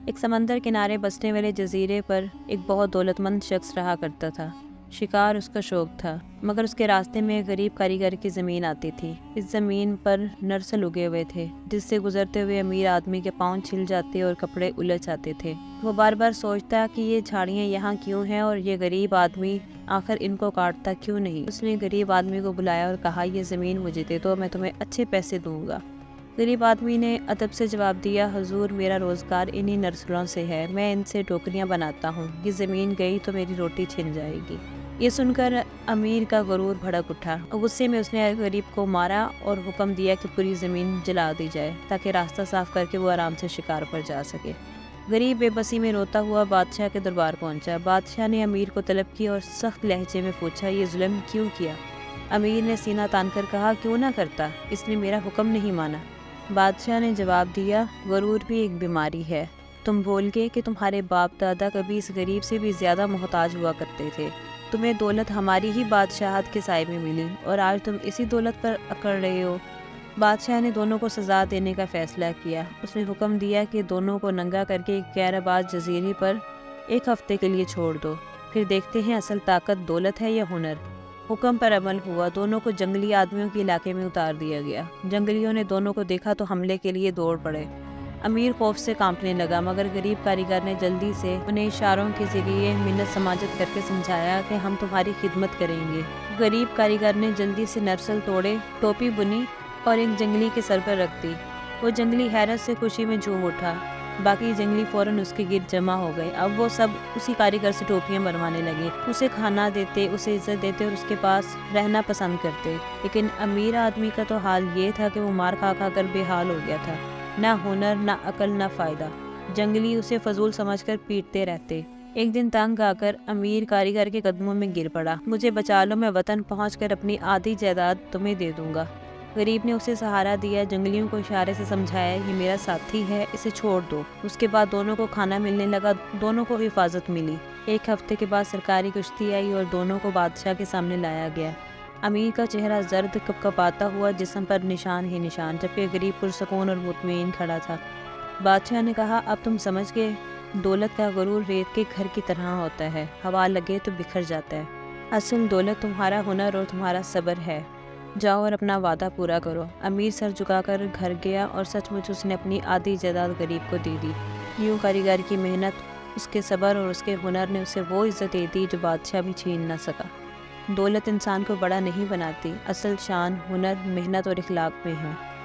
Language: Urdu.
ایک سمندر کنارے بسنے والے جزیرے پر ایک بہت دولت مند شخص رہا کرتا تھا۔ شکار اس کا شوق تھا، مگر اس کے راستے میں ایک غریب کاریگر کی زمین آتی تھی۔ اس زمین پر نرسل اگے ہوئے تھے، جس سے گزرتے ہوئے امیر آدمی کے پاؤں چھل جاتے اور کپڑے الجھ جاتے تھے۔ وہ بار بار سوچتا کہ یہ جھاڑیاں یہاں کیوں ہیں اور یہ غریب آدمی آخر ان کو کاٹتا کیوں نہیں۔ اس نے غریب آدمی کو بلایا اور کہا، یہ زمین مجھے دے دو، میں تمہیں اچھے پیسے دوں گا۔ غریب آدمی نے ادب سے جواب دیا، حضور میرا روزگار انہی نرسلوں سے ہے، میں ان سے ٹوکریاں بناتا ہوں، یہ زمین گئی تو میری روٹی چھن جائے گی۔ یہ سن کر امیر کا غرور بھڑک اٹھا۔ غصے میں اس نے غریب کو مارا اور حکم دیا کہ پوری زمین جلا دی جائے تاکہ راستہ صاف کر کے وہ آرام سے شکار پر جا سکے۔ غریب بے بسی میں روتا ہوا بادشاہ کے دربار پہنچا۔ بادشاہ نے امیر کو طلب کیا اور سخت لہجے میں پوچھا، یہ ظلم کیوں کیا؟ امیر نے سینہ تان کر کہا، کیوں نہ کرتا، اس نے میرا حکم نہیں مانا۔ بادشاہ نے جواب دیا، غرور بھی ایک بیماری ہے، تم بھول گئے کہ تمہارے باپ دادا کبھی اس غریب سے بھی زیادہ محتاج ہوا کرتے تھے۔ تمہیں دولت ہماری ہی بادشاہت کے سائے میں ملی اور آج تم اسی دولت پر اکڑ رہے ہو۔ بادشاہ نے دونوں کو سزا دینے کا فیصلہ کیا۔ اس نے حکم دیا کہ دونوں کو ننگا کر کے ایک غیر آباد جزیرے پر ایک ہفتے کے لیے چھوڑ دو، پھر دیکھتے ہیں اصل طاقت دولت ہے یا ہنر۔ حکم پر عمل ہوا، دونوں کو جنگلی آدمیوں کے علاقے میں اتار دیا گیا۔ جنگلیوں نے دونوں کو دیکھا تو حملے کے لیے دوڑ پڑے۔ امیر خوف سے کانپنے لگا، مگر غریب کاریگر نے جلدی سے انہیں اشاروں کے ذریعے منت سماجت کر کے سمجھایا کہ ہم تمہاری خدمت کریں گے۔ غریب کاریگر نے جلدی سے نرسل توڑے، ٹوپی بنی اور ایک جنگلی کے سر پر رکھ دی۔ وہ جنگلی حیرت سے خوشی میں جھوم اٹھا، باقی جنگلی فوراً اس کے گرد جمع ہو گئے۔ اب وہ سب اسی کاریگر سے ٹوپیاں بنوانے لگے، اسے کھانا دیتے، اسے عزت دیتے اور اس کے پاس رہنا پسند کرتے۔ لیکن امیر آدمی کا تو حال یہ تھا کہ وہ مار کھا کھا کر بے حال ہو گیا تھا، نہ ہنر، نہ عقل، نہ فائدہ۔ جنگلی اسے فضول سمجھ کر پیٹتے رہتے۔ ایک دن تنگ آ کر امیر کاریگر کے قدموں میں گر پڑا، مجھے بچا لو، میں وطن پہنچ کر اپنی آدھی جائیداد تمہیں دے دوں گا۔ غریب نے اسے سہارا دیا، جنگلیوں کو اشارے سے سمجھایا، یہ میرا ساتھی ہے، اسے چھوڑ دو۔ اس کے بعد دونوں کو کھانا ملنے لگا، دونوں کو حفاظت ملی۔ ایک ہفتے کے بعد سرکاری کشتی آئی اور دونوں کو بادشاہ کے سامنے لایا گیا۔ امیر کا چہرہ زرد کپکپاتا ہوا، جسم پر نشان ہی نشان، جبکہ غریب پرسکون اور مطمئن کھڑا تھا۔ بادشاہ نے کہا، اب تم سمجھ گئے، دولت کا غرور ریت کے گھر کی طرح ہوتا ہے، ہوا لگے تو بکھر جاتا ہے۔ اصل دولت تمہارا ہنر اور تمہارا صبر ہے۔ جاؤ اور اپنا وعدہ پورا کرو۔ امیر سر جھکا کر گھر گیا اور سچ مچ اس نے اپنی آدھی جائیداد غریب کو دے دی۔ یوں کاریگر کی محنت، اس کے صبر اور اس کے ہنر نے اسے وہ عزت دے دی جو بادشاہ بھی چھین نہ سکا۔ دولت انسان کو بڑا نہیں بناتی، اصل شان ہنر، محنت اور اخلاق میں ہے۔